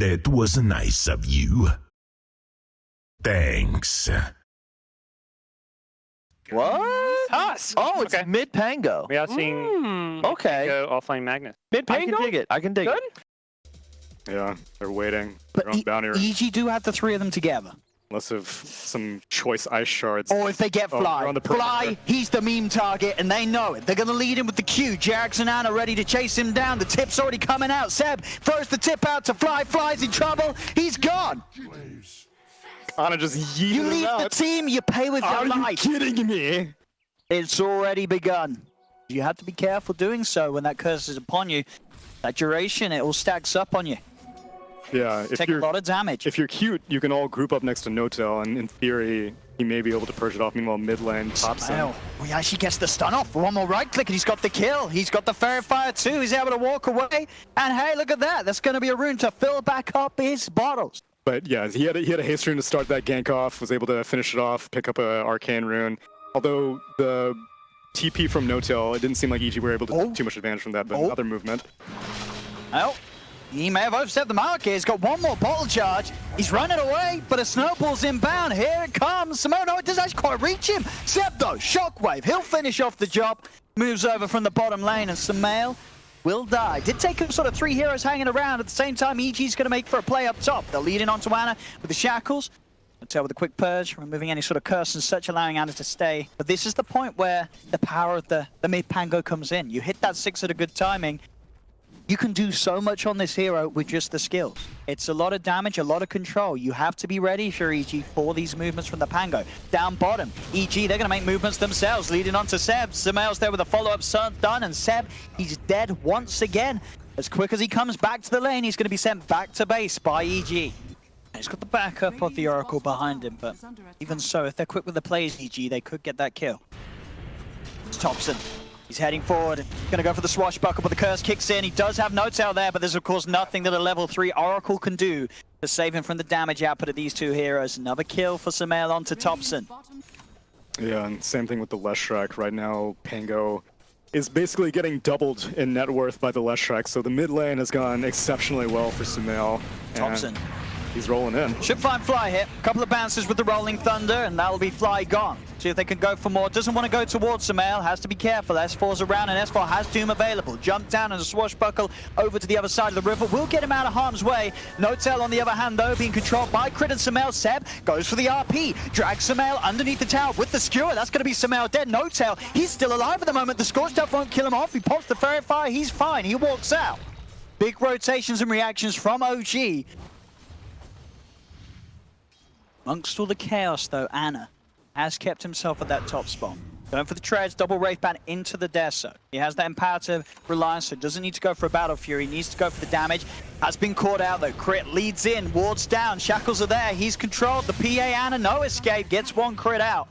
That was nice of you. Thanks. What? Us. Oh, it's Okay. mid Pango. We are seeing Okay. Pango offline Magnus. Mid Pango. I can dig it. I can dig it. Yeah, they're waiting. But They're on bounty. EG do have the three of them together. Unless of some choice ice shards. Or if they get Oh, Fly. they're on the Fly, perimeter. he's the meme target, and they know it. They're going to lead him with the Q. Jax and Anna ready to chase him down. The tip's already coming out. Seb throws the tip out to Fly. Fly's in trouble. He's gone. Anna just yeeted You him leave the out. team, you pay with your Are you life. kidding me? It's already begun. You have to be careful doing so when that curse is upon you. That duration, it all stacks up on you. Yeah, if Take a you're lot of damage. if you're cute, you can all group up next to Notel, and in theory, he may be able to purge it off. Meanwhile, mid lane tops him. Well, he actually gets the stun off. One more right click and he's got the kill. He's got the Fairy Fire too. He's able to walk away. And hey, look at that. That's going to be a rune to fill back up his bottles. But yeah, he had a haste rune to start that gank off, was able to finish it off, pick up a arcane rune. Although the TP from Notel, it didn't seem like EG were able to take too much advantage from that, but another movement. Well, he may have overstepped the mark here. He's got one more bottle charge. He's running away, but a snowball's inbound. Here it comes. Simone, no, it doesn't actually quite reach him. Seb, though, Shockwave. He'll finish off the job. Moves over from the bottom lane, and Samael will die. Did take him sort of three heroes hanging around. At the same time, EG's going to make for a play up top. They're leading on to Anna with the shackles. Tell with a quick purge, removing any sort of curse and such, allowing Anna to stay. But this is the point where the power of the mid Pango comes in. You hit that 6 at a good timing. You can do so much on this hero with just the skills. It's a lot of damage, a lot of control. You have to be ready for EG for these movements from the Pango. Down bottom, EG, they're going to make movements themselves, leading on to Seb. Samael's there with a follow-up done, and Seb, he's dead once again. As quick as he comes back to the lane, he's going to be sent back to base by EG. He's got the backup of the Oracle behind him, but even so, if they're quick with the plays, EG, they could get that kill. It's Thompson. He's heading forward, gonna go for the swashbuckle, but the curse kicks in. He does have notes out there, but there's of course nothing that a level 3 Oracle can do to save him from the damage output of these two heroes. Another kill for Samael onto Thompson. Yeah, and same thing with the Leshrac. Right now, Pango is basically getting doubled in net worth by the Leshrac, so the mid lane has gone exceptionally well for Samael. Thompson. He's rolling in. Should find Fly here. Couple of bounces with the Rolling Thunder, and that'll be Fly gone. See if they can go for more. Doesn't want to go towards Samael. Has to be careful. S4's around, and S4 has Doom available. Jump down and a swashbuckle over to the other side of the river. Will get him out of harm's way. Notel, on the other hand, though, being controlled by Crit and Samael. Seb goes for the RP. Drags Samael underneath the tower with the skewer. That's going to be Samael dead. Notel, he's still alive at the moment. The Scorched Earth won't kill him off. He pops the Fairy Fire. He's fine. He walks out. Big rotations and reactions from OG. Amongst all the chaos, though, Anna has kept himself at that top spot. Going for the treads, double Wraith Band into the Deso. He has that imperative reliance, so doesn't need to go for a Battle Fury. He needs to go for the damage. Has been caught out, though. Crit leads in, wards down, shackles are there. He's controlled. The PA Anna, no escape, gets one crit out.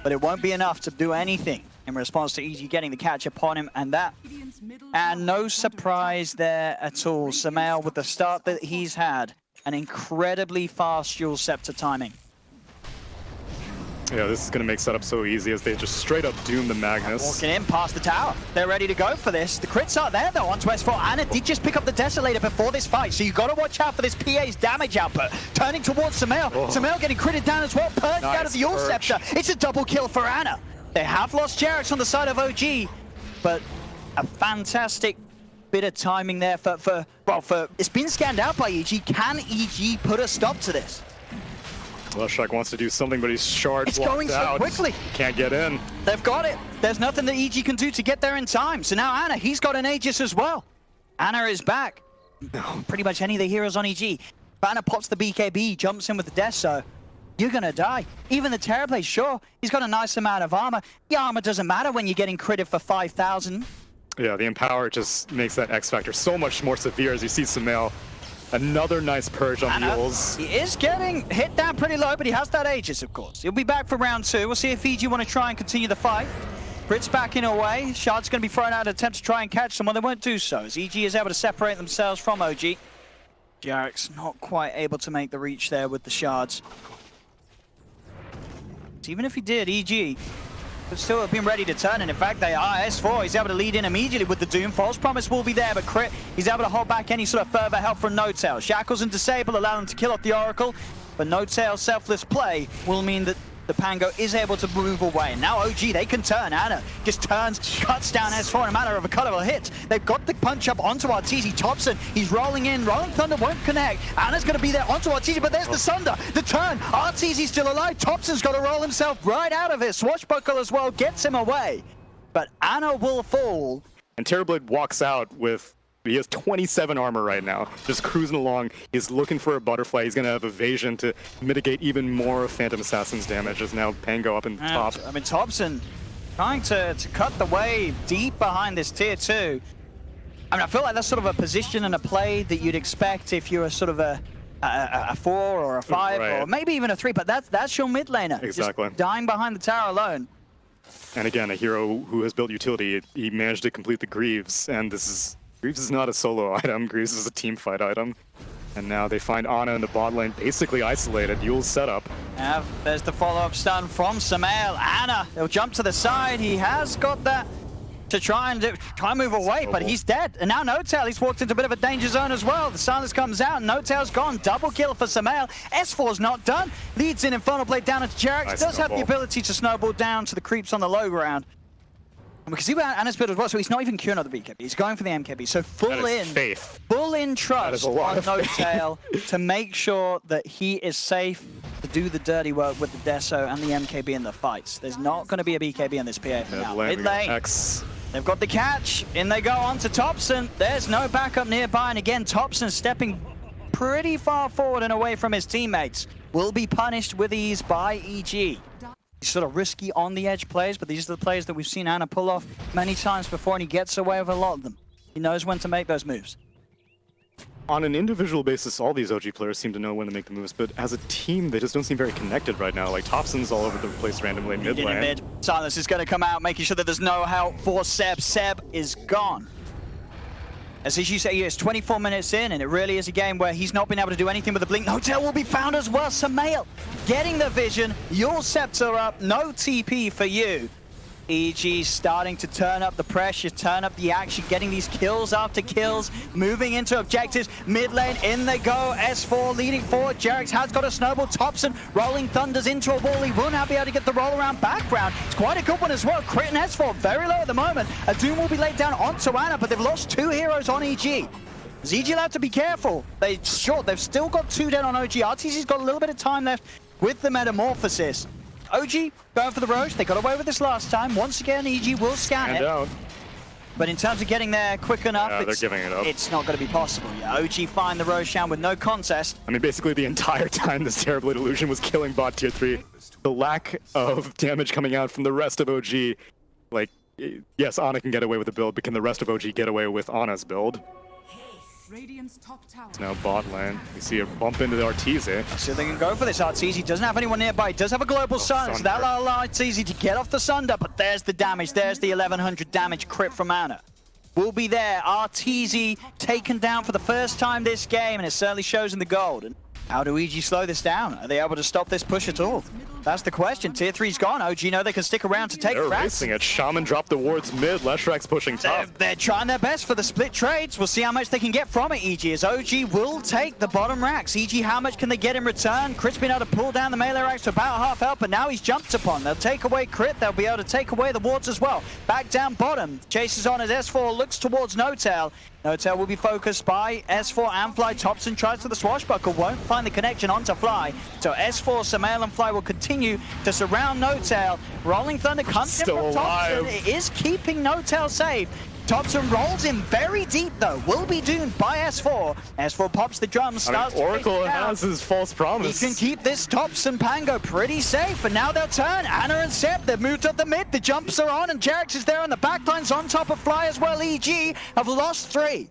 But it won't be enough to do anything in response to EG getting the catch upon him, and that. And no surprise there at all. Samael, with the start that he's had, an incredibly fast dual scepter timing. Yeah, this is going to make setup so easy as they just straight up doom the Magnus. Walking in past the tower. They're ready to go for this. The crits are there though onto S4. Anna did just pick up the Desolator before this fight, so you've got to watch out for this PA's damage output. Turning towards Samael. Samael getting critted down as well. Purged out of the Dual Scepter. It's a double kill for Anna. They have lost Jarex on the side of OG, but a fantastic bit of timing there for it's been scanned out by EG. Can EG put a stop to this? Leshrac wants to do something, but he's shard It's going so out. quickly. Can't get in. They've got it. There's nothing that EG can do to get there in time. So now Anna, he's got an Aegis as well. Anna is back. Pretty much any of the heroes on EG. Anna pops the BKB, jumps in with the Deso. You're gonna die. Even the Terrorblade, sure, he's got a nice amount of armor. The armor doesn't matter when you're getting critted for 5,000. Yeah, the Empower just makes that X Factor so much more severe as you see Samael. Another nice purge on the Yules. He is getting hit down pretty low, but he has that Aegis, of course. He'll be back for round 2. We'll see if EG want to try and continue the fight. Brit's backing away. Shard's going to be thrown out in an attempt to try and catch someone. They won't do so, as EG is able to separate themselves from OG. Jarek's not quite able to make the reach there with the Shards. So even if he did, EG still have been ready to turn, and in fact they are. S4, he's able to lead in immediately with the Doom. False Promise will be there, but Crit, he's able to hold back any sort of further help from No-Tail. Shackles and Disable allow them to kill off the Oracle, but No-Tail's selfless play will mean that the Pango is able to move away. And now OG, they can turn. Ana just turns, cuts down S4 in a matter of a couple of hits. They've got the punch up onto Arteezy. Thompson, he's rolling in. Rolling Thunder won't connect. Ana's going to be there onto Arteezy, but there's the Sunder. The turn. Arteezy's still alive. Thompson's got to roll himself right out of it. Swashbuckle as well gets him away. But Ana will fall. And Terrorblade walks out with... He has 27 armor right now, just cruising along. He's looking for a butterfly. He's going to have evasion to mitigate even more of Phantom Assassin's damage as now Pango up in the top. I mean, Thompson trying to cut the wave deep behind this tier 2. I mean, I feel like that's sort of a position and a play that you'd expect if you're a sort of a 4 or a 5 right. or maybe even a 3, but that's your mid laner. Exactly. Just dying behind the tower alone. And again, a hero who has built utility. He managed to complete the Greaves, and Greaves is not a solo item, Greaves is a team fight item. And now they find Ana in the bot lane, basically isolated. Yule's setup. There's the follow-up stun from Samael. Ana, he'll jump to the side. He has got that to try and move away, but he's dead. And now No-Tail, he's walked into a bit of a danger zone as well. The silence comes out, and No-Tail's gone. Double kill for Samael. S4's not done. Leads in Infernal Blade down into Jarex. Nice Does have the snowball. ability to snowball down to the creeps on the low ground. And we can see where Ana's build as well, so he's not even queuing up the BKB. He's going for the MKB, so full in trust on No-Tail to make sure that he is safe to do the dirty work with the Deso and the MKB in the fights. There's not going to be a BKB in this PA for now. Mid lane, they've got the catch. In they go on to Thompson. There's no backup nearby, and again, Thompson stepping pretty far forward and away from his teammates. Will be punished with ease by EG. Sort of risky on the edge plays, but these are the plays that we've seen Ana pull off many times before, and he gets away with a lot of them. He knows when to make those moves. On an individual basis, all these OG players seem to know when to make the moves, but as a team, they just don't seem very connected right now. Like, Thompson's all over the place randomly mid lane. Silence is going to come out, making sure that there's no help for Seb. Seb is gone. As you say, it's 24 minutes in, and it really is a game where he's not been able to do anything with the blink. No-Tail will be found as well. Samael getting the vision. Your Scepter up. No TP for you. EG starting to turn up the pressure, turn up the action, getting these kills after kills, moving into objectives. Mid lane, in they go. S4 leading forward. Jarex has got a snowball. Thompson rolling Thunders into a wall. He will now be able to get the roll around background. It's quite a good one as well. Crit and S4 very low at the moment. A Doom will be laid down onto Ana, but they've lost 2 heroes on EG. Is EG allowed to be careful? They've still got 2 dead on OG. Arteezy's got a little bit of time left with the Metamorphosis. OG going for the Roche. They got away with this last time. Once again, EG will scan it. But in terms of getting there quick enough, they're giving it up. It's not going to be possible. Yeah, OG find the Roshan with no contest. I mean, basically the entire time this Terrorblade illusion was killing bot tier 3. The lack of damage coming out from the rest of OG, like, yes, Ana can get away with the build, but can the rest of OG get away with Ana's build? It's now bot lane. You see a bump into the Arteezy. So they can go for this. Arteezy doesn't have anyone nearby. He does have a global sun, so that'll allow Arteezy to get off the Sunder, but there's the damage. There's the 1100 damage crit from Ana. Will be there. Arteezy taken down for the first time this game, and it certainly shows in the gold. And how do EG slow this down? Are they able to stop this push at all? That's the question. Tier 3's gone. OG know they can stick around to take They're racks. racing it. Shaman dropped the wards mid. Leshrax pushing top. They're trying their best for the split trades. We'll see how much they can get from it, EG, as OG will take the bottom racks. EG, how much can they get in return? Crit's been able to pull down the melee racks to about half health, but now he's jumped upon. They'll take away Crit. They'll be able to take away the wards as well. Back down bottom. Chases on as S4 looks towards No-Tail. No-Tail will be focused by S4 and Fly. Thompson tries for the swashbuckle, won't find the connection onto Fly. So S4, Samael and Fly will continue to surround No-Tail. Rolling Thunder comes in from Thompson. It is keeping No-Tail safe. Thompson rolls in very deep though, will be doomed by S4. S4 pops the drums, starts Oracle has his false promise. He can keep this Thompson Pango pretty safe, and now they'll turn. Ana and Seb, they've moved up the mid, the jumps are on, and Jarex is there, and the backline's on top of Fly as well. EG have lost 3.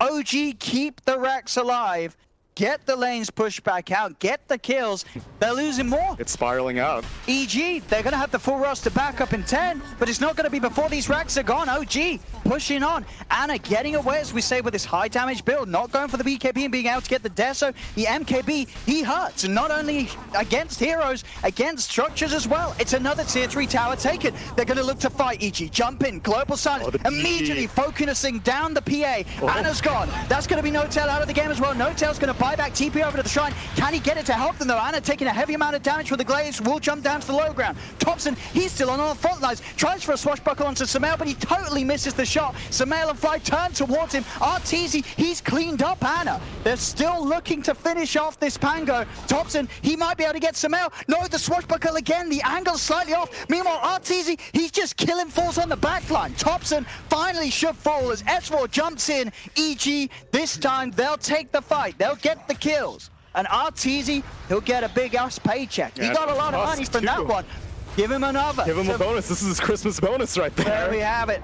OG keep the racks alive. get the lanes pushed back out, get the kills. They're losing more. It's spiraling out. EG, they're going to have the full roster back up in 10, but it's not going to be before these racks are gone. OG pushing on. Ana getting away, as we say, with this high damage build, not going for the BKB and being able to get the Deso. The MKB, he hurts, not only against heroes, against structures as well. It's another tier 3 tower taken. They're going to look to fight EG. Jump in, global silence, immediately focusing down the PA. Ana's gone. That's going to be No-Tail out of the game as well. No-Tail's going to buy back TP over to the shrine. Can he get it to help them though? Ana taking a heavy amount of damage with the Glaze, will jump down to the low ground. Thompson, he's still on the front lines, tries for a swashbuckle onto Sumail, but he totally misses the shot. Sumail and Fly turn towards him. Arteezy, he's cleaned up Ana. They're still looking to finish off this Pango. Thompson, he might be able to get Sumail. No, the swashbuckle again, the angle's slightly off. Meanwhile, Arteezy, he's just killing falls on the backline. Thompson finally should fall as S4 jumps in. EG, this time they'll take the fight. They'll get the kills. And Arteezy, he'll get a big ass paycheck. He got a lot of money from that one. Give him another. Give him a bonus. This is his Christmas bonus right there. There we have it.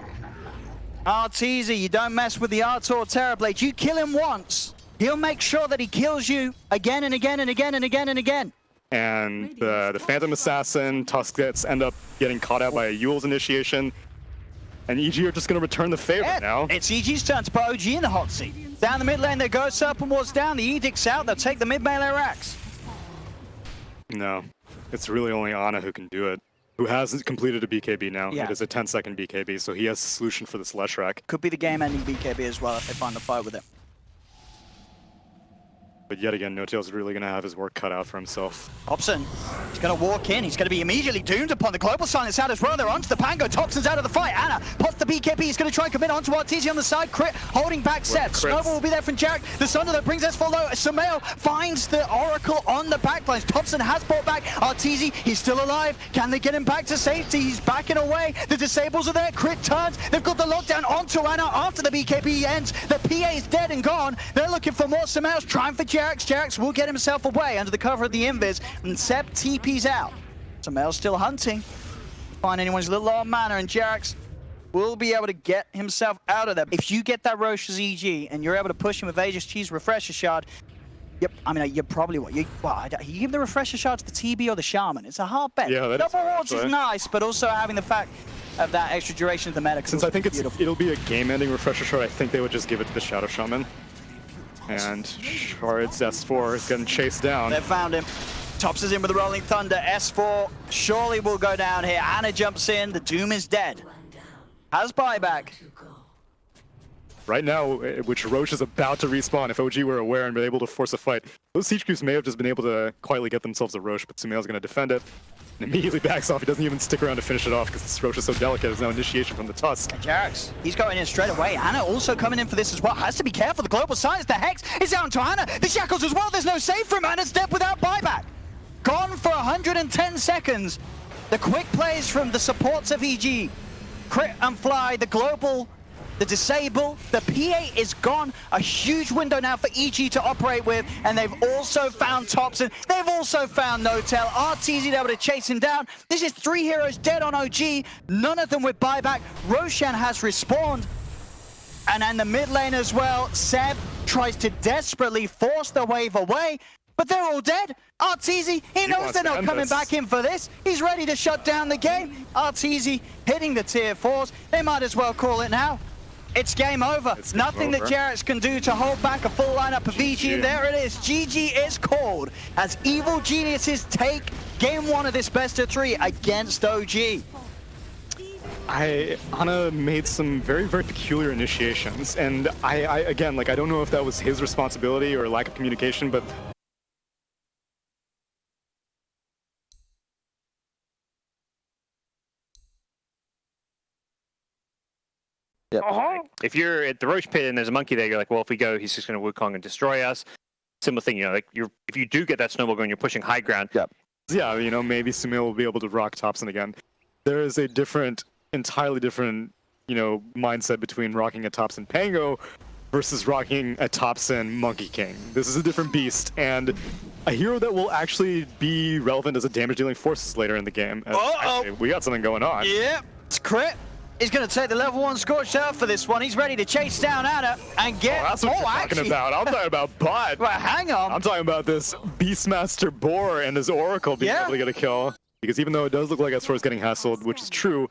Arteezy, you don't mess with the Artor Terrorblade. You kill him once, he'll make sure that he kills you again and again and again and again and again. And the Phantom Assassin, Tuskets end up getting caught out by a Yule's initiation. And EG are just going to return the favor now. It's EG's turn to put OG in the hot seat. Down the mid lane they go, Serpent Ward's down, the Edict's out, they'll take the mid melee racks. No, it's really only Ana who can do it. Who hasn't completed a BKB now. Yeah. It is a 10-second BKB, so he has a solution for this Lesh rack. Could be the game-ending BKB as well if they find the fight with it. But yet again, No-Tail's really going to have his work cut out for himself. Thompson, he's going to walk in. He's going to be immediately doomed upon the global silence out as well. They're onto the Pango. Thompson's out of the fight. Ana pops the BKB. He's going to try and commit onto Arteezy on the side. Crit holding back Seth. Snowball will be there from Jarek. The Sunder that brings S4 low. Sumail finds the Oracle on the backlines. Thompson has brought back Arteezy. He's still alive. Can they get him back to safety? He's backing away. The disables are there. Crit turns. They've got the lockdown onto Ana after the BKB ends. The PA is dead and gone. They're looking for more. Sumail's trying for Jarek. Jarek will get himself away under the cover of the invis, and Seb TP's out. Sumail's still hunting. Find anyone's little low on mana, and Jarex will be able to get himself out of there. If you get that Roshan's EG and you're able to push him with Aegis Cheese Refresher Shard, yep, I mean, you probably what you give the Refresher Shard to the TB or the Shaman. It's a hard bet. Yeah, Double wards is nice, but also having the fact of that extra duration of the meta. Since I think it'll be a game-ending Refresher Shard, I think they would just give it to the Shadow Shaman. And Shard's S4 is getting chased down. They found him. Tops is in with the Rolling Thunder. S4 surely will go down here. Ana jumps in. The Doom is dead. Has buyback. Right now, which Roche is about to respawn, if OG were aware and been able to force a fight, those siege creeps may have just been able to quietly get themselves a Roche, but Sumail's going to defend it. And immediately backs off. He doesn't even stick around to finish it off because this Roche is so delicate. There's no initiation from the Tusk. Jarex, he's going in straight away. Ana also coming in for this as well. Has to be careful. The global silence, the Hex is down to Ana. The Shackles as well. There's no save from Ana's dead without buyback. Gone for 110 seconds. The quick plays from the supports of EG. Crit and Fly, the global, the disable, the PA is gone. A huge window now for EG to operate with, and they've also found Thompson. They've also found No-Tail. Arteezy able to chase him down. This is 3 heroes dead on OG, none of them with buyback. Roshan has respawned. And in the mid lane as well, Seb tries to desperately force the wave away, but they're all dead. Arteezy, he knows they're not coming back in for this. He's ready to shut down the game. Arteezy hitting the tier 4s. They might as well call it now. It's game over. Nothing that Jarex can do to hold back a full lineup of EG. There it is. GG is called as Evil Geniuses take game 1 of this best of 3 against OG. Ana made some very, very peculiar initiations, and again, like, I don't know if that was his responsibility or lack of communication, but Yep. If you're at the Roche pit and there's a monkey there, you're like, well, if we go, he's just going to Wukong and destroy us. Similar thing, you know, like if you do get that snowball going, you're pushing high ground. Yep. Yeah, you know, maybe Sumail will be able to rock Thompson again. There is a entirely different, you know, mindset between rocking a Thompson Pango versus rocking a Thompson Monkey King. This is a different beast, and a hero that will actually be relevant as a damage-dealing force later in the game. Actually, we got something going on. Yeah, it's crit. is going to take the level 1 Scorched Earth for this one. He's ready to chase down Anna and get... That's what you're talking about. I'm talking about bot. Well, hang on. I'm talking about this Beastmaster Boar and his Oracle being able to get a kill. Because even though it does look like S4 is getting hassled, which is true,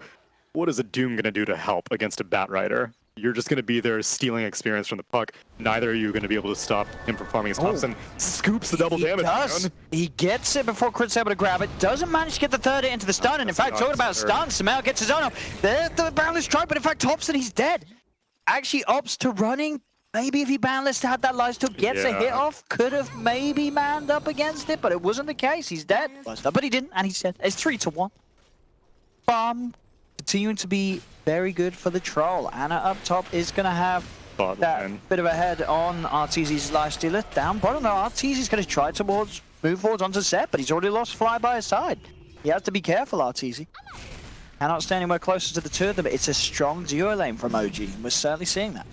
what is a Doom going to do to help against a Bat Rider? You're just going to be there stealing experience from the puck. Neither are you going to be able to stop him from farming his Thompson. Scoops the double damage. He gets it before Crit's able to grab it. Doesn't manage to get the third hit into the stun. And in fact, talking about stun, Samel gets his own off. There's the boundless strike, but in fact, Thompson, he's dead. Actually opts to running. Maybe if he boundless had that lifesteal, gets a hit off, could have maybe manned up against it, but it wasn't the case. He's dead. But he didn't, and he's dead. It's 3-1. Bomb continuing to be very good for the Troll. Anna up top is going to have that bit of a head on Arteezy's lifestealer. Down bottom though, Arteezy's going to try to move forwards onto Seb, but he's already lost Fly by his side. He has to be careful, Arteezy. Cannot stay anywhere closer to the two of them, but it's a strong duo lane from OG, and we're certainly seeing that.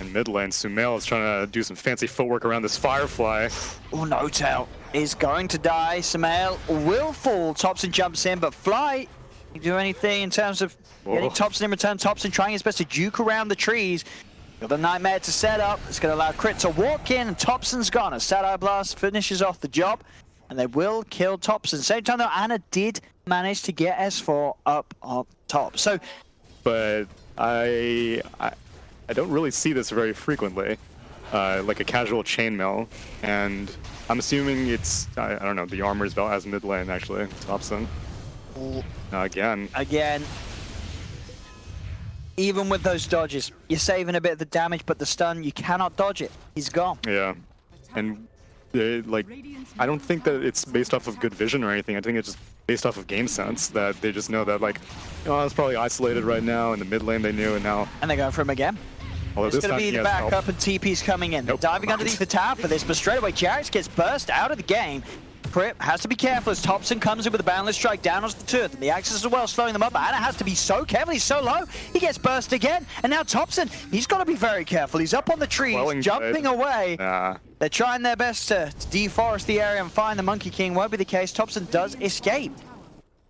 In mid lane, Sumail is trying to do some fancy footwork around this Firefly. Oh, No-Tail is going to die. Sumail will fall. Thompson jumps in, but Fly can do anything in terms of getting Thompson in return. Thompson trying his best to juke around the trees. Got the Nightmare to set up. It's going to allow Crit to walk in, and Thompson's gone. A Sad-Eye Blast finishes off the job, and they will kill Thompson. Same time, though, Anna did manage to get S4 up top. So, but I don't really see this very frequently, like a casual chainmail, and I'm assuming it's, I don't know, the armor's about as mid lane actually, Thompson. Again. Even with those dodges, you're saving a bit of the damage, but the stun, you cannot dodge it. He's gone. Yeah, and like, I don't think that it's based off of good vision or anything. I think it's just based off of game sense, that they just know that, like, you know, it's probably isolated right now. In the mid lane they knew, and now... And they're going for him again. Although It's going to be the backup, and TP's coming in. They're diving underneath the tower for this, but straight away, Jarex gets burst out of the game. Crit has to be careful as Thompson comes in with a boundless strike down onto the two of them. The Axis as well, slowing them up. Anna has to be so careful. He's so low. He gets burst again. And now Thompson, he's got to be very careful. He's up on the trees, jumping away. They're trying their best to deforest the area and find the Monkey King. Won't be the case. Thompson does escape.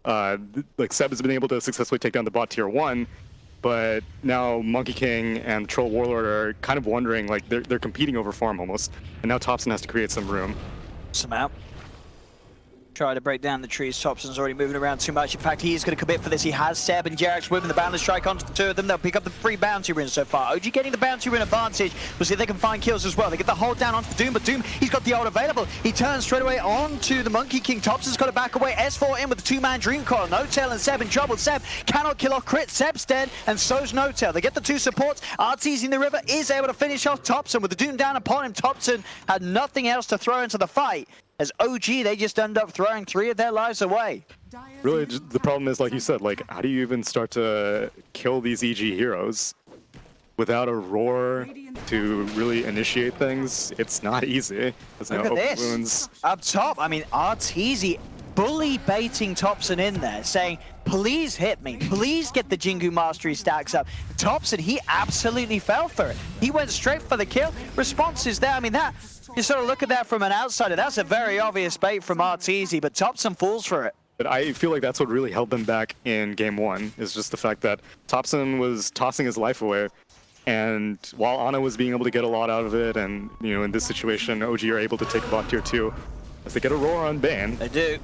Like, Seb has been able to successfully take down the bot tier 1, but now Monkey King and Troll Warlord are kind of wondering, like, they're competing over farm almost, and now Thompson has to create some room. Some out. Try to break down the trees. Thompson's already moving around too much. In fact, he is going to commit for this. He has Seb and Jarex with him. The boundless strike onto the two of them. They'll pick up the free bounty runes so far. OG getting the bounty rune advantage. We'll see if they can find kills as well. They get the hold down onto Doom, but Doom, he's got the ult available. He turns straight away onto the Monkey King. Thompson's got to back away. S4 in with the two-man Dream Coil. No-Tail and Seb in trouble. Seb cannot kill off Crit. Seb's dead, and so's No-Tail. They get the two supports. Arteezy in the river is able to finish off Thompson with the Doom down upon him. Thompson had nothing else to throw into the fight. As OG, they just end up throwing 3 of their lives away. Really, the problem is, like you said, like, how do you even start to kill these EG heroes without a roar to really initiate things? It's not easy. There's no Look at this. wounds. Up top, I mean, Arteezy bully baiting Thompson in there, saying, please hit me, please get the Jingu Mastery stacks up. Thompson, he absolutely fell for it. He went straight for the kill. Response is there. I mean, that, you sort of look at that from an outsider. That's a very obvious bait from Arteezy, but Thompson falls for it. But I feel like that's what really held them back in game 1, is just the fact that Thompson was tossing his life away. And while Ana was being able to get a lot out of it, and, you know, in this situation, OG are able to take bot tier 2 as they get a roar on Bane. They do.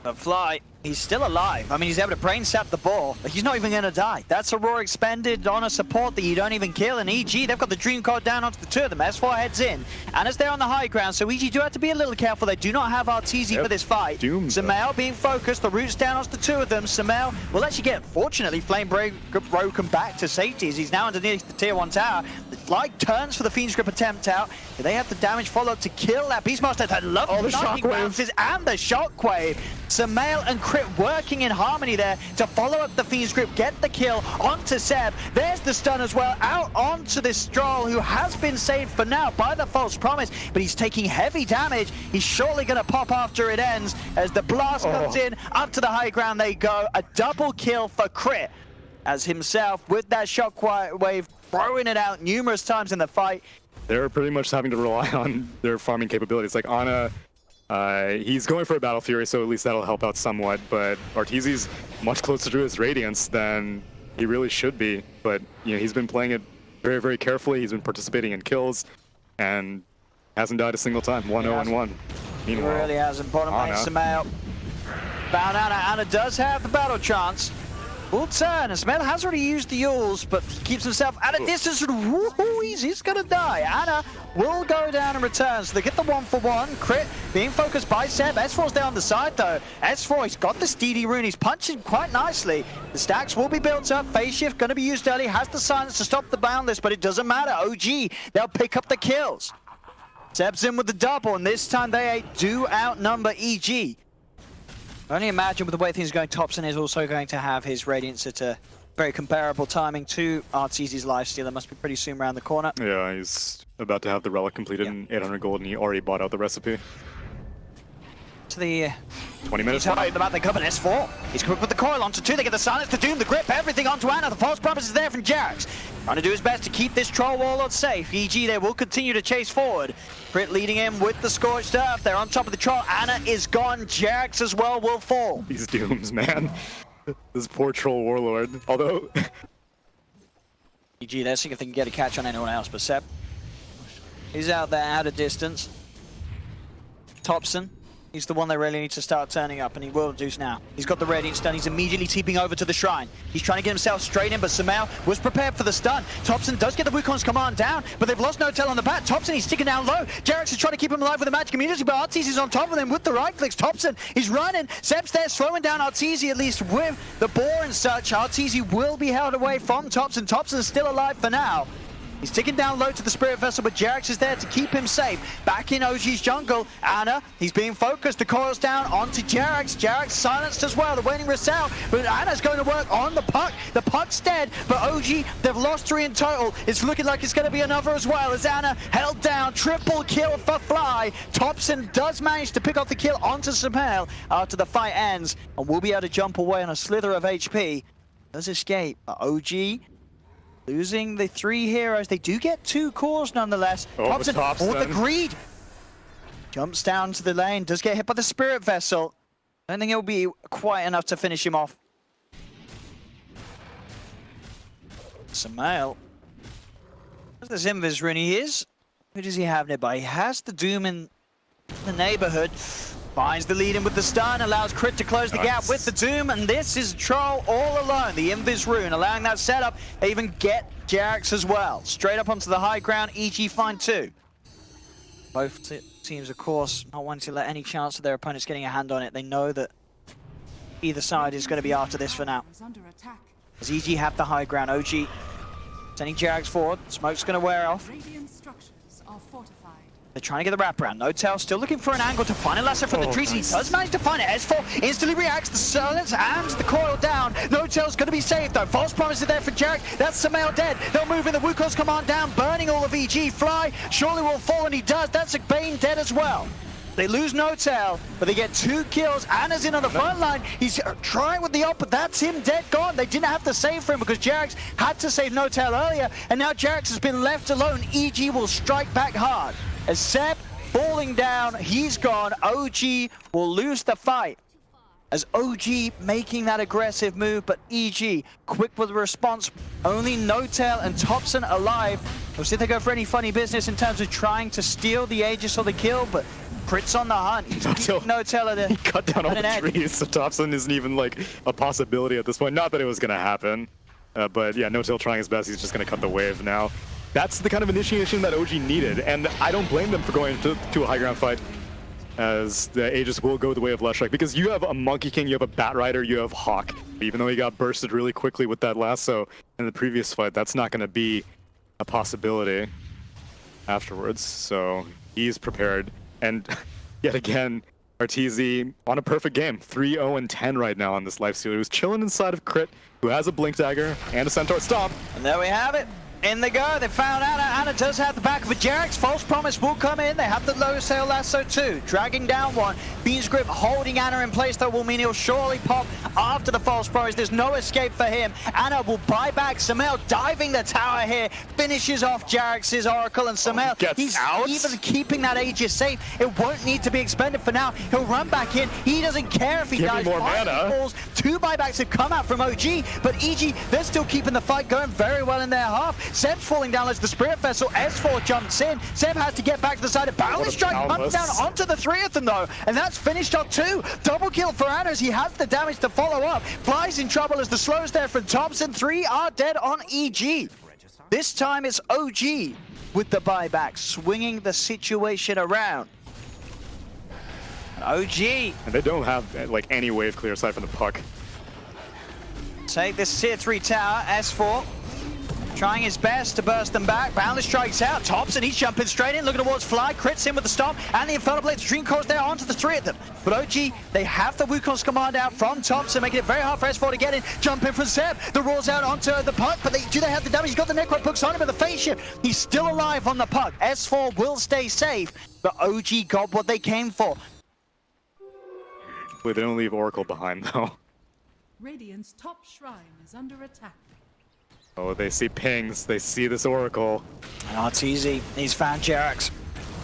But Fly, he's still alive. I mean, he's able to brain sap the ball. He's not even going to die. That's a roar expended on a support that you don't even kill. And EG, they've got the Dream Card down onto the two of them. S4 heads in. And as they're on the high ground, so EG do have to be a little careful. They do not have Arteezy for this fight. Sumail being focused. The root's down onto the two of them. Sumail will actually get, fortunately, Flame broken back to safety as he's now underneath the tier 1 tower. The light turns for the Fiend's Grip attempt out. They have the damage followed to kill that Beastmaster. That lovely lightning bounces and the shockwave. Sumail and Crit working in harmony there to follow up the Fiend's Grip, get the kill onto Seb. There's the stun as well, out onto this Stroll, who has been saved for now by the False Promise, but he's taking heavy damage. He's surely going to pop after it ends as the blast comes in. Up to the high ground they go. A double kill for Crit, as himself, with that shockwave, throwing it out numerous times in the fight. They're pretty much having to rely on their farming capabilities. Like, Ana, he's going for a Battle Fury, so at least that'll help out somewhat, but Arteezy's much closer to his Radiance than He really should be, but you know he's been playing it very, very carefully. He's been participating in kills, and hasn't died a single time. 1-0-1. He Meanwhile, really hasn't. Bottom lane, Ana. Samael. Found Ana. Ana does have the battle chance. Full turn, and Samael has already used the ults, but he keeps himself at a distance. Woohoo, he's gonna die. Ana will go down and return, so they get the 1-for-1. Crit being focused by Seb. S4's down the side though. S4, he's got the steedy rune. He's punching quite nicely. The stacks will be built up. Phase shift gonna be used early. Has the silence to stop the boundless, but it doesn't matter. OG, they'll pick up the kills. Seb's in with the double, and this time they do outnumber EG. I only imagine with the way things are going, Thompson is also going to have his Radiance at a very comparable timing to Arteezy's lifesteal. That must be pretty soon around the corner. Yeah, he's about to have the relic completed in 800 gold, and he already bought out the recipe. To the 20 minutes. He's high about the cover. S4. He's quick with the coil onto 2. They get the silence, the doom, the grip, everything onto Ana. The false promise is there from Jax. Trying to do his best to keep this troll warlord safe. EG, they will continue to chase forward. Crit leading him with the scorched earth. They're on top of the troll. Ana is gone. Jax as well will fall. These dooms, man. This poor troll warlord. Although EG, let's see if they can get a catch on anyone else. But Seb, he's out there at a distance. Thompson. He's the one they really need to start turning up, and he will do now. He's got the Radiance done. He's immediately TPing over to the Shrine. He's trying to get himself straight in, but Samael was prepared for the stun. Thompson does get the Wukong's command down, but they've lost No-Tail on the bat. Thompson, he's sticking down low. Jarex is trying to keep him alive with the magic immunity, but Arteezy is on top of him with the right clicks. Thompson, he's running. Seb's there, slowing down Arteezy, at least with the boar and such. Arteezy will be held away from Thompson. Thompson's still alive for now. He's ticking down low to the Spirit Vessel, but Jarex is there to keep him safe. Back in OG's jungle, Ana, he's being focused. The coil's down onto Jarex. Jarex silenced as well. The waiting wrist out, but Ana's going to work on the puck. The puck's dead, but OG, they've lost 3 in total. It's looking like it's going to be another as well, as Ana held down. Triple kill for Fly. Thompson does manage to pick off the kill onto Samael after the fight ends, and will be able to jump away on a slither of HP. Does escape, but OG losing the 3 heroes. They do get 2 cores nonetheless. Thompson, the greed. Jumps down to the lane, does get hit by the Spirit Vessel. I don't think it'll be quite enough to finish him off. Samael. There's this Invis rune. He is. Who does he have nearby? He has the Doom in the neighborhood. Finds the lead in with the stun, allows Crit to close the gap with the Doom, and this is Troll all alone. The Invis rune allowing that setup. They even get Jarex as well. Straight up onto the high ground, EG find 2. Both teams, of course, not wanting to let any chance of their opponents getting a hand on it. They know that either side is going to be after this for now. As EG have the high ground, OG sending Jarex forward. Smoke's going to wear off. They're trying to get the wraparound. No-Tail still looking for an angle to find a lesser from the trees. Nice. He does manage to find it. S4 instantly reacts. The silence and the coil down. No-Tail's going to be saved though. False promise is there for Jarek. That's Samael dead. They'll move in. The Wukong's command down, burning all of EG. Fly surely will fall, and he does. That's a Bane dead as well. They lose No-Tail, but they get 2 kills. Ana's in on the front line. He's trying with the up, but that's him dead gone. They didn't have to save for him because Jarex had to save No-Tail earlier, and now Jarex has been left alone. EG will strike back hard. As Seb falling down, he's gone. OG will lose the fight. As OG making that aggressive move, but EG quick with the response. Only No-Tail and Thompson alive. We'll see if they go for any funny business in terms of trying to steal the Aegis or the kill, but Crit's on the hunt. No-Tail at he cut down all the trees, so Thompson isn't even like a possibility at this point. Not that it was going to happen, but yeah, No-Tail trying his best. He's just going to cut the wave now. That's the kind of initiation that OG needed, and I don't blame them for going to a high ground fight, as the Aegis will go the way of Leshrac, because you have a Monkey King, you have a Bat Rider, you have Hawk. Even though he got bursted really quickly with that lasso in the previous fight, that's not going to be a possibility afterwards, so he's prepared. And yet again, Arteezy on a perfect game, 3-0-10 right now on this lifesteal. He was chilling inside of Crit, who has a Blink Dagger and a Centaur Stomp. And there we have it. In they go. They found Anna. Anna does have the back of a Jarex. False Promise will come in. They have the low sail lasso too. Dragging down one. Bean's Grip holding Anna in place though will mean he'll surely pop after the False Promise. There's no escape for him. Anna will buy back. Samel diving the tower here. Finishes off Jarex's Oracle and Samel. He's out. even keeping that Aegis safe. It won't need to be expended for now. He'll run back in. He doesn't care if he dies. More mana. Balls. 2 buybacks have come out from OG, but EG, they're still keeping the fight going very well in their half. Seb's falling down as the Spirit Vessel. S4 jumps in. Seb has to get back to the side. A Boundless Strike comes down onto the 3 of them though, and that's finished on 2. Double kill for Anna as he has the damage to follow up. Flies in trouble as the slows there from Thompson. 3 are dead on EG. This time it's OG with the buyback, swinging the situation around. OG. And they don't have like any wave clear aside from the puck. Take this tier 3 tower, S4. Trying his best to burst them back. Boundless strikes out. Thompson, he's jumping straight in, looking towards Fly. Crits in with the stomp, and the Infernal Blade. The Dream Core's there onto the 3 of them. But OG, they have the Wukong's command out from Thompson, making it very hard for S4 to get in. Jump in from Seb. The Roar's out onto the puck, but do they have the damage? He's got the Necro Books on him with the phase shift. He's still alive on the puck. S4 will stay safe, but OG got what they came for. Wait, they don't leave Oracle behind though. Radiant's top shrine is under attack. Oh, they see pings. They see this Oracle. Oh, it's easy. He's found Jarex.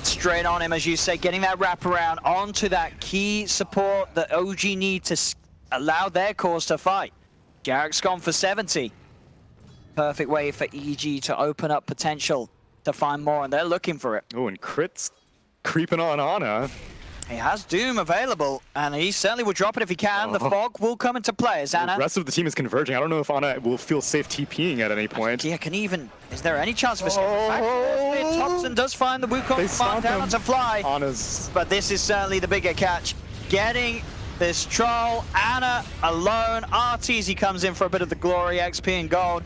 Straight on him, as you say, getting that wraparound onto that key support that OG need to allow their cause to fight. Jarex gone for 70. Perfect way for EG to open up potential to find more, and they're looking for it. Oh, and Crit's creeping on Ana. He has Doom available, and he certainly will drop it if he can. The fog will come into play as Anna. The rest of the team is converging. I don't know if Ana will feel safe TPing at any point. Yeah, is there any chance of escape? Thompson does find the Wukong command down onto Fly. Ana's... But this is certainly the bigger catch. Getting this troll, Anna alone. Arteezy comes in for a bit of the glory, XP and gold.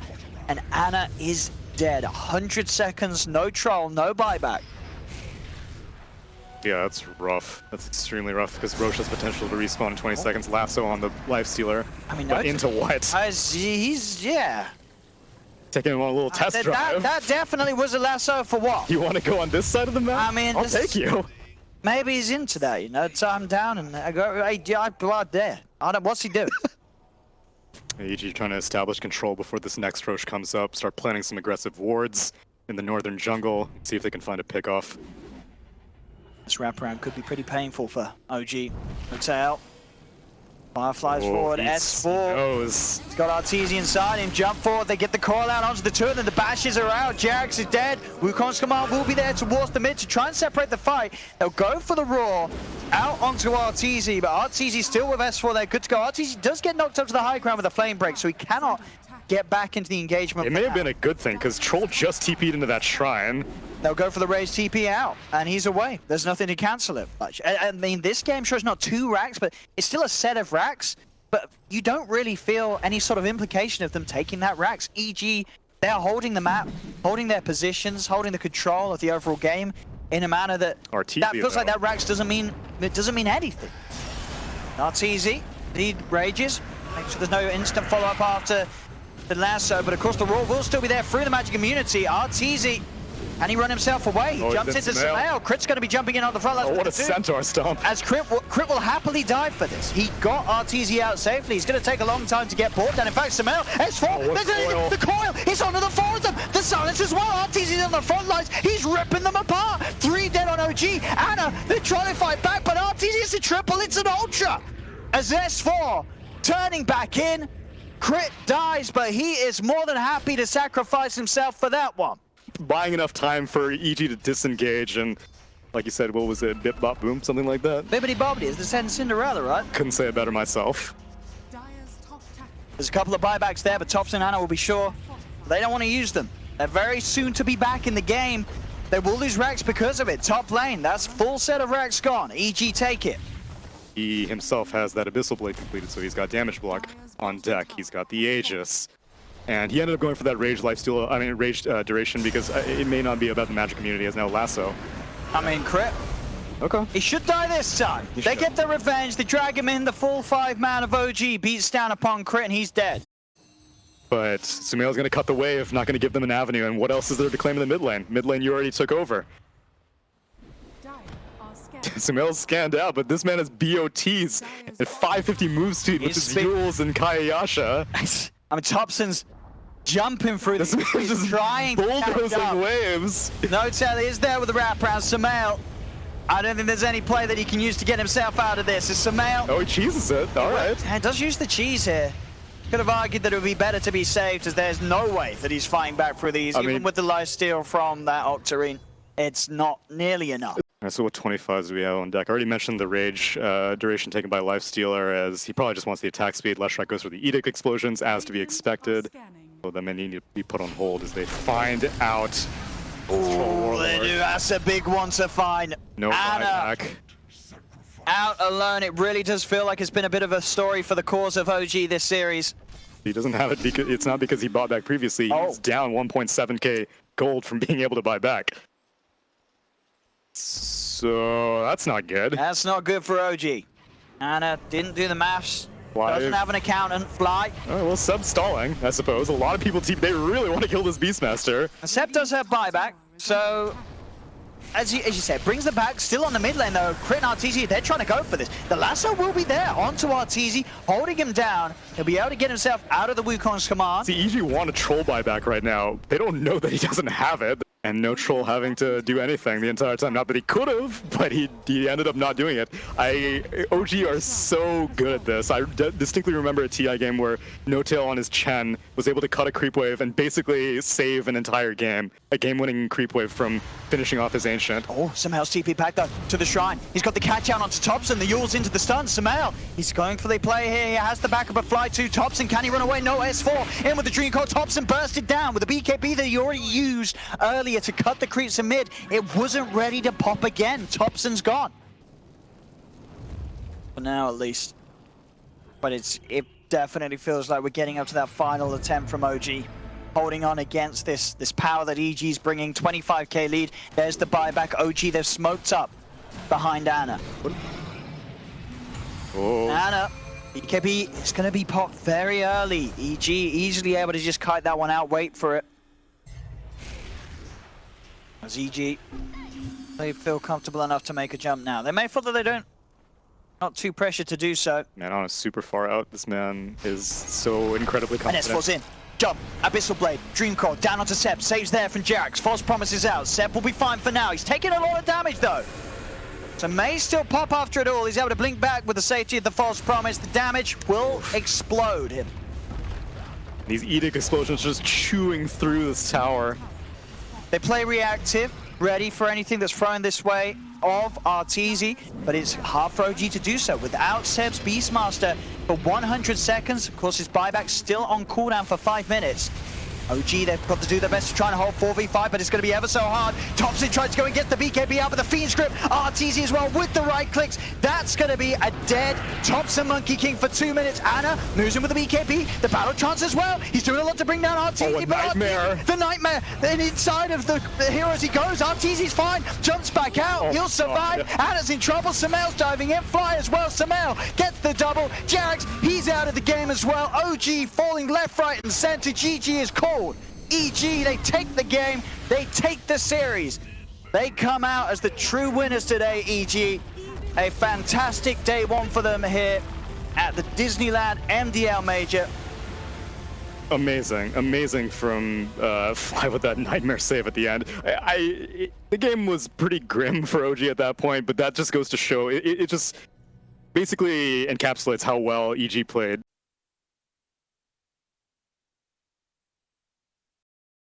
And Anna is dead. 100 seconds, no troll, no buyback. Yeah, that's rough. That's extremely rough because Roche has potential to respawn in 20 seconds. Lasso on the Lifestealer. I mean, but into what? Yeah. Taking him on a little test drive. That definitely was a lasso for what? You want to go on this side of the map? I mean, I'll take you. Maybe he's into that, you know. Time down and I go, hey, go out there. What's he doing? AG trying to establish control before this next Roche comes up. Start planning some aggressive wards in the northern jungle. See if they can find a pickoff. This wraparound could be pretty painful for OG. Looks out. Fireflies forward, S4. He's got Arteezy inside him, jump forward, they get the coil out onto the 2, and then the bashes are out. Jarex is dead. Wukong's command will be there towards the mid to try and separate the fight. They'll go for the Roar, out onto Arteezy, but Arteezy still with S4 there, good to go. Arteezy does get knocked up to the high ground with a flame break, so he cannot get back into the engagement. It may have been a good thing, because Troll just TP'd into that shrine. They'll go for the raised TP out, and he's away. There's nothing to cancel it. I mean, this game sure it's not 2 racks, but it's still a set of racks, but you don't really feel any sort of implication of them taking that racks. E.g., they're holding the map, holding their positions, holding the control of the overall game in a manner that feels like that racks doesn't mean anything. Arteezy, he rages, makes sure there's no instant follow-up after the lasso, but of course the Roar will still be there through the Magic immunity. Arteezy, and he run himself away. He jumps into Samel. Crit's going to be jumping in on the front line. Oh, what a centaur stomp. As Crit will happily die for this. He got Arteezy out safely. He's going to take a long time to get bought down. In fact, Samel, S4, the coil. It's onto the 4 of them. The silence as well. Arteezy's on the front lines. He's ripping them apart. 3 dead on OG. Anna, they're trying to fight back, but Arteezy is a triple. It's an ultra. As S4 turning back in. Crit dies, but he is more than happy to sacrifice himself for that one. Buying enough time for EG to disengage and, like you said, what was it, Bip Bop Boom, something like that? Bibbidi Bobbidi is the sentence Cinderella, right? Couldn't say it better myself. There's a couple of buybacks there, but Thompson and Anna will be sure. They don't want to use them. They're very soon to be back in the game. They will lose racks because of it. Top lane, that's full set of racks gone. EG take it. He himself has that Abyssal Blade completed, so he's got damage block on deck. He's got the Aegis. And he ended up going for that rage duration because it may not be about the magic community as now lasso. I mean, Crit. Okay. He should die this time. They get their revenge. They drag him in. The full 5-man of OG beats down upon Crit, and he's dead. But Sumail's going to cut the wave, not going to give them an avenue. And what else is there to claim in the mid lane? Mid lane you already took over. Dire are scanned. Sumail's scanned out, but this man has BOTs at 550 move speed with his Yules and Kayasha. I mean, Thompson's jumping through This the man's just trying to catch bulldozing up. waves. No tell is there with the wraparound. Sumail, I don't think there's any play that he can use to get himself out of this. Is Sumail? Oh, he cheeses it. All right. He does use the cheese here. Could have argued that it would be better to be saved, as there's no way that he's fighting back through these. Even with the lifesteal from that Octarine, it's not nearly enough. Alright, so what 25s do we have on deck? I already mentioned the rage duration taken by Lifestealer, as he probably just wants the attack speed. Leshrac goes for the Edict explosions, as to be expected. Scanning. So that may need to be put on hold as they find out. Oh, they do. That's a big one to find. No Ana buyback. out alone. It really does feel like it's been a bit of a story for the cause of OG this series. He doesn't have it because it's not because he bought back previously. He's down 1.7k gold from being able to buy back. So that's not good. That's not good for OG. Ana didn't do the maths. Why? Doesn't have an accountant. Fly. Oh, well, Seb's stalling, I suppose. A lot of people, they really want to kill this Beastmaster. Seb does have buyback, so as you said, brings them back. Still on the mid lane though. Crit and Arteezy, they're trying to go for this. The lasso will be there onto Arteezy, holding him down. He'll be able to get himself out of the Wukong's command. See, EG want a troll buyback right now. They don't know that he doesn't have it. And no troll having to do anything the entire time. Not that he could have, but he ended up not doing it. OG are so good at this. I distinctly remember a TI game where No Tail on his Chen was able to cut a creep wave and basically save an entire game. A game-winning creep wave from finishing off his Ancient. Oh, Sumail's TP back though to the shrine. He's got the catch out onto Thompson. The Yule's into the stun. Sumail, he's going for the play here. He has the backup of Fly 2. Thompson, can he run away? No, S4 in with the Dream Coil. Thompson bursted down with the BKB that he already used earlier to cut the creeps in mid. It wasn't ready to pop again. Thompson's gone. For now, at least. But it definitely feels like we're getting up to that final attempt from OG. Holding on against this power that EG's bringing. 25k lead. There's the buyback. OG, they've smoked up behind Ana. Oh. Ana, BKB is going to be popped very early. EG easily able to just kite that one out. Wait for it. As EG, they feel comfortable enough to make a jump now. They may feel that they don't. Not too pressured to do so. Man, Ana's super far out. This man is so incredibly And confident. S4's in. Jump. Abyssal Blade. Dream Core. Down onto Seb. Saves there from Jerax. False promises out. Seb will be fine for now. He's taking a lot of damage though. So may still pop after it all. He's able to blink back with the safety of the false promise. The damage will explode him. These Edict explosions just chewing through this tower. They play reactive, ready for anything that's thrown this way of Arteezy, but it's hard for OG to do so without Seb's Beastmaster for 100 seconds. Of course, his buyback's still on cooldown for 5 minutes. OG, they've got to do their best to try and hold 4v5, but it's going to be ever so hard. Thompson tries to go and get the BKB out with the Fiend's Grip. Arteezy as well with the right clicks. That's going to be a dead Thompson Monkey King for 2 minutes. Ana moves in with the BKB. The battle trance as well. He's doing a lot to bring down Arteezy. Oh, a nightmare. The nightmare. Then inside of the heroes he goes. Arteezy's fine. Jumps back out. Oh, He'll survive. God. Ana's in trouble. Sumail's diving in. Fly as well. Sumail gets the double. Jerax, he's out of the game as well. OG falling left, right, and center. GG is called. EG, they take the game, they take the series. They come out as the true winners today, EG. A fantastic day one for them here at the Disneyland MDL Major. Amazing, amazing from Fly with that nightmare save at the end. The game was pretty grim for OG at that point, but that just goes to show, it just basically encapsulates how well EG played.